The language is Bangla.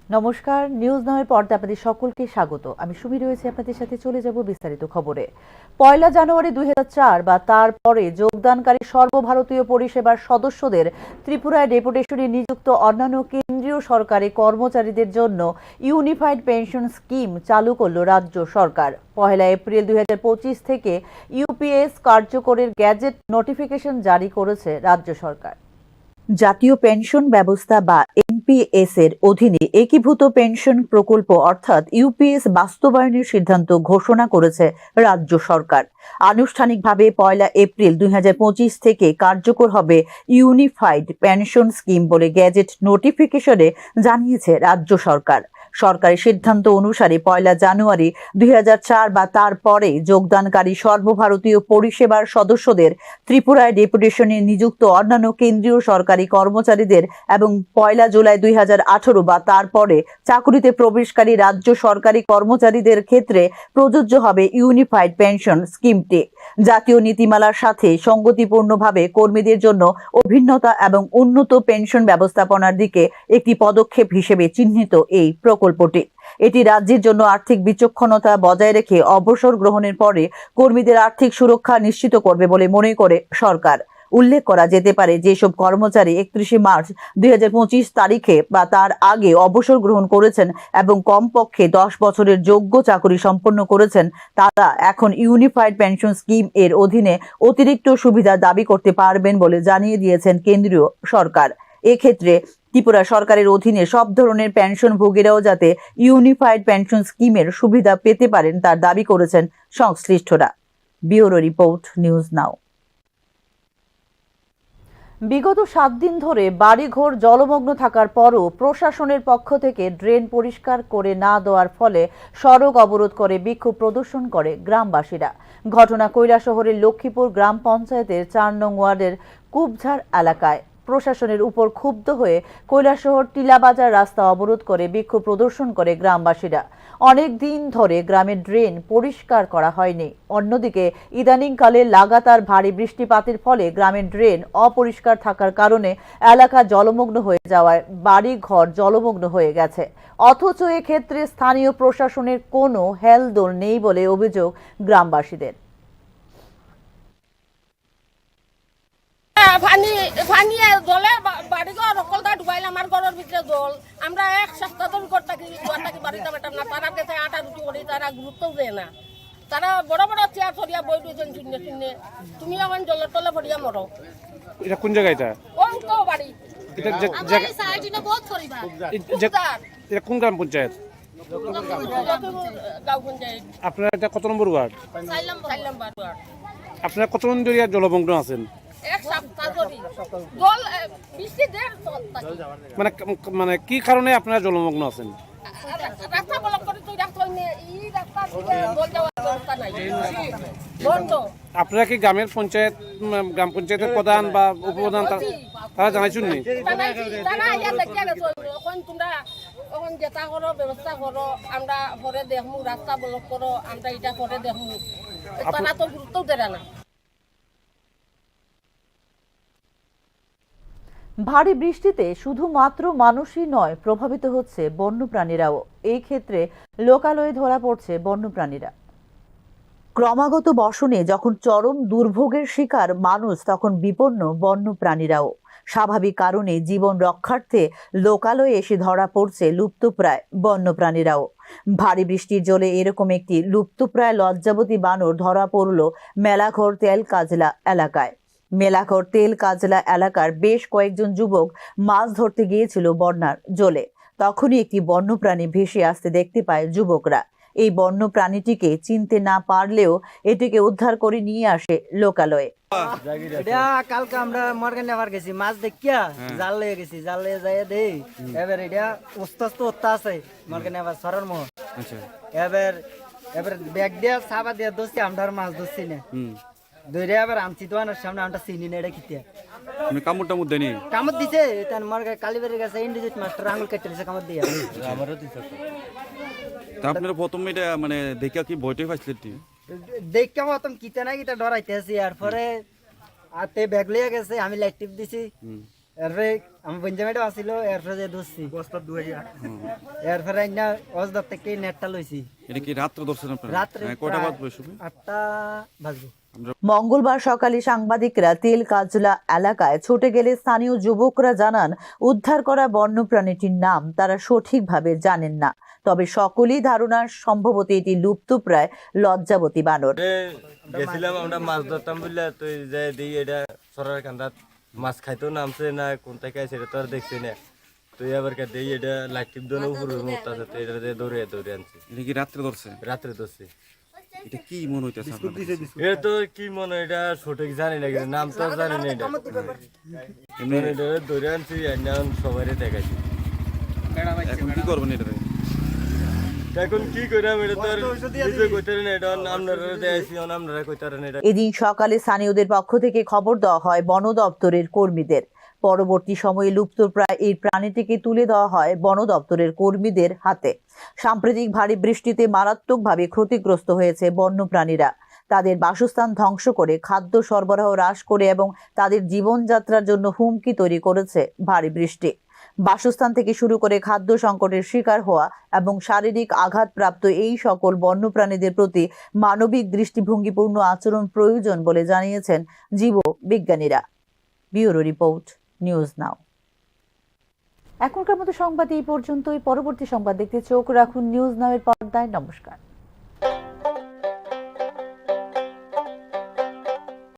নমস্কার, নিউজ নয়ের পর্দায় আপনাদের সকলকে স্বাগত। আমি সুমি রয়েছে আপনাদের সাথে। চলে যাব বিস্তারিত খবরে। 1 জানুয়ারি 2004 বা তারপরে যোগদানকারী সর্বভারতীয় পরিষেবার সদস্যদের ত্রিপুরায় ডেপুটেশনে নিযুক্ত অন্যান্য কেন্দ্রীয় সরকারি কর্মচারীদের জন্য ইউনিফাইড পেনশন স্কিম চালু করল রাজ্য সরকার। 1 এপ্রিল 2025 থেকে ইউপিএস কার্যকরের গ্যাজেট নোটিফিকেশন জারি করেছে রাজ্য সরকার। জাতীয় পেনশন ব্যবস্থা বা এনপিএস এর অধীনে একীভূত পেনশন প্রকল্প অর্থাৎ ইউপিএস বাস্তবায়নের সিদ্ধান্ত ঘোষণা করেছে রাজ্য সরকার। আনুষ্ঠানিকভাবে 1 এপ্রিল 2025 থেকে কার্যকর হবে ইউনিফাইড পেনশন স্কিম বলে গ্যাজেট নোটিফিকেশনে জানিয়েছে রাজ্য সরকার। সরকারি সিদ্ধান্ত অনুসারে 1 জানুয়ারি 2004 বা তারপরে যোগদানকারী সর্বভারতীয় পরিষেবার সদস্যদের ত্রিপুরায় ডেপুটেশনে নিযুক্ত অন্যান্য কেন্দ্রীয় সরকারি কর্মচারীদের এবং 1 জুলাই 2018 বা তারপরে চাকুরিতে প্রবেশকারী রাজ্য সরকারি কর্মচারীদের ক্ষেত্রে প্রযোজ্য হবে ইউনিফাইড পেনশন স্কিমটি। জাতীয় নীতিমালার সাথে সঙ্গতিপূর্ণভাবে কর্মীদের জন্য অভিন্নতা এবং উন্নত পেনশন ব্যবস্থাপনার দিকে একটি পদক্ষেপ হিসেবে চিহ্নিত এই প্রকল্পটি। এটি রাজ্যের জন্য আর্থিক বিচক্ষণতা বজায় রেখে অবসর গ্রহণের পরে কর্মীদের আর্থিক সুরক্ষা নিশ্চিত করবে বলে মনে করে সরকার। উল্লেখ করা যেতে পারে, যেসব কর্মচারী 31 মার্চ 2025 তারিখে বা তার আগে অবসর গ্রহণ করেছেন এবং কমপক্ষে 10 বছরের যোগ্য চাকরি সম্পন্ন করেছেন, তারা এখন ইউনিফাইড পেনশন স্কিম এর অধীনে অতিরিক্ত সুবিধা দাবি করতে পারবেন বলে জানিয়ে দিয়েছেন কেন্দ্রীয় সরকার। এক্ষেত্রে ত্রিপুরা সরকারের অধীনে সব ধরনের পেনশনভোগীরাও যাতে ইউনিফাইড পেনশন স্কিমের সুবিধা পেতে পারেন তার দাবি করেছেন সংশ্লিষ্টরা। Bureau report, news now. বিগত 7 দিন ধরে বাড়িঘর জলমগ্ন থাকার পরও প্রশাসনের পক্ষ থেকে ড্রেন পরিষ্কার করে না দেওয়ার ফলে সড়ক অবরোধ করে বিক্ষোভ প্রদর্শন করে গ্রামবাসীরা। ঘটনা কৈলাসহরের লক্ষ্মীপুর গ্রাম পঞ্চায়েতের 4 নং ওয়ার্ডের কুবঝাড় এলাকায়। প্রশাসনের উপর ক্ষুব্ধ হয়ে কৈলাসহর টিলাবাজার রাস্তা অবরোধ করে বিক্ষোভ প্রদর্শন করে গ্রামবাসীরা। অনেক দিন ধরে গ্রামের ড্রেন পরিষ্কার করা হয়নি। অন্যদিকে ইদানিংকালে লাগাতার ভারী বৃষ্টিপাতের ফলে গ্রামের ড্রেন অপরিষ্কার থাকার কারণে এলাকা জলমগ্ন হয়ে যাওয়ায় বাড়ি ঘর জলমগ্ন হয়ে গেছে। অথচ এক্ষেত্রে স্থানীয় প্রশাসনের কোনো হেলদোল নেই বলে অভিযোগ গ্রামবাসীদের। জলে বাড়িঘর সকলটা ডুবাইলে আমার ঘরের ভিতরে জল। আমরা এক সপ্তাহ ধরে বাড়িতে পেতাম না। তারা গেছে আটা রুটি করি, তারা গুরুত্বও দেয় না। তারা বড় বড় চেয়ার সরিয়া বই দিয়েছেন শূন্য শূন্য। তুমি এখন জলের তলে ভরিয়া মরো। এটা কোন জায়গা? এটা ওই তো বাড়ি এটা কোন গ্রাম পঞ্চায়েত? আপনার এটা কত নম্বর ওয়ার্ড? 4 নম্বর ওয়ার্ড। আপনারা কত জন ধরে জলমগ্ন আছেন? এক সপ্তাহ ধরে জল বৃষ্টি দেড় মানে মানে কি কারণে আপনারা জলমগ্ন আছেন? রাস্তা ব্লক করে তুই রাস্তা এই রাস্তা জল যাওয়ার ব্যবস্থা নাই, বন্ধ। আপনারা কি গ্রাম পঞ্চায়েতের প্রধান বা উপপ্রধান তারা জানাইছেন নি? এখন যেটা করো ব্যবস্থা করো, আমরা পরে দেখমু, রাস্তা ব্লক করো, আমরা এটা পরে দেখমু। তারা তো গুরুত্ব দেয় না। ভারী বৃষ্টিতে শুধুমাত্র মানুষই নয়, প্রভাবিত হচ্ছে বন্যপ্রাণীরাও। এই ক্ষেত্রে লোকালয়ে ধরা পড়ছে বন্যপ্রাণীরা। ক্রমাগত বর্ষণে যখন চরম দুর্ভোগের শিকার মানুষ, তখন বিপন্ন বন্যপ্রাণীরাও। স্বাভাবিক কারণে জীবন রক্ষার্থে লোকালয়ে এসে ধরা পড়ছে লুপ্তপ্রায় বন্যপ্রাণীরাও। ভারী বৃষ্টির জলে এরকম একটি লুপ্তপ্রায় লজ্জাবতী বানর ধরা পড়ল মেলাঘর তেলকাজলা এলাকায়। মেলাঘর তেলকাজলা এলাকার বেশ কয়েকজন যুবক মাছ ধরতে গিয়েছিল বন্যার জলে। তখনই একটি বন্যপ্রাণী ভেসে আসতে দেখতে পায় যুবকরা। এই বন্যপ্রাণীটিকে চিনতে না পারলেও এটিকে উদ্ধার করে নিয়ে আসে লোকালয়ে। কালকে আমরা মর্গে নেবার গেছি, মাছ দেখিয়া জাল লয়ে গেছি, জাল লয়ে যাই দেই। এবার এটা উস্তা আছে মর্গে নেবার সরার মোহ। এবার ব্যাগ দিয়া সাবা দিয়া দোষছি, আমরা মাছ ধরছি না। ধরে আবার আনছি দোকানের সামনে, আমরা চিনি না এটা কিতিয়া। কামড় টামড় দেয়নি? কামড় দিছে, তার মর্গে কালীবাড়ির কাছে ইন্ডিজিট মাস্টার আঙুল কেটে দিছে কামড় দিয়া। আমারও দিছে। তা আপনারা প্রথম এটা মানে দেখা কি ভয়টাই পাইছিলেন? দেখা মতন কিতা না কিতা ডরাইতে আছি। এরপরে আতে ব্যাগ লইয়া গেছে, আমি লাইট টিপ দিছি। এরপরে আমার বঞ্জামেটা আসছিল এরপরে যে ধরছি এরপরে না অজদর থেকে নেটটা লইছি এটা কি রাত্রে ধরছেন আপনারা? রাত্রে হ্যাঁ, কয়টা প্রায় বাজবে সময়? 8টা বাজবো। মঙ্গলবার সকালে সাংবাদিকরা তেল কাজলা এলাকায় ছুটে গেলে স্থানীয় যুবকরা জানান উদ্ধার করা বন্যপ্রাণীটির নাম তারা সঠিকভাবে জানেন না, তবে সকলেই ধারণা সম্ভবত এটি লুপ্তপ্রায় লজ্জাবতী বানর। গেছিলাম আমরা মাছ ধরতাম বললে তো যে দিই এটা সরার কান্দাত মাছ খাইতেও নামছে না কোন থেকে আছে এটা তো আর দেখছি না, তো আবার কে দিই এটা লাইটিপ দোনো উপরে মুক্তা আছে, তো এটা দিয়ে দৌড়ে আনছি। এটা কি রাত্রে ধরছে? রাত্রে ধরছি। এটা কি মনে হইতেছে আপনার কাছে? এটা তো কি মনে হয়, এটা সঠিক জানি না, কিন্তু নাম তো আর জানি না। এটা এমনি এটা ধরে আনছি এখন সবাই দেখাইছি। এখন কি করবেন এটা? এখন কি কইরাম, এটা তো আর নিজে কইতে পারি না, এটা আপনারা দেখাইছি আপনারা কইতে পারেন। এটা এদিন সকালে স্থানীয়দের পক্ষ থেকে খবর দেওয়া হয় বন দপ্তরের কর্মীদের। পরবর্তী সময়ে লুপ্তপ্রায় এই প্রাণীটিকে তুলে দেওয়া হয় বন দপ্তরের কর্মীদের হাতে। সাম্প্রতিক ভারী বৃষ্টিতে মারাত্মকভাবে ক্ষতিগ্রস্ত হয়েছে বন্যপ্রাণীরা। তাদের বাসস্থান ধ্বংস করে খাদ্য সরবরাহ হ্রাস করে এবং তাদের জীবনযাত্রার জন্য হুমকি তৈরি করেছে ভারী বৃষ্টি। বাসস্থান থেকে শুরু করে খাদ্য সংকটের শিকার হওয়া এবং শারীরিক আঘাতপ্রাপ্ত এই সকল বন্যপ্রাণীদের প্রতি মানবিক দৃষ্টিভঙ্গিপূর্ণ আচরণ প্রয়োজন বলে জানিয়েছেন জীব বিজ্ঞানীরা। Bureau report, news now. এখনকার মতো সংবাদ এই পর্যন্তই। পরবর্তী সংবাদ দেখতে চোখ রাখুন নিউজ নাও এর পর্দায়। নমস্কার।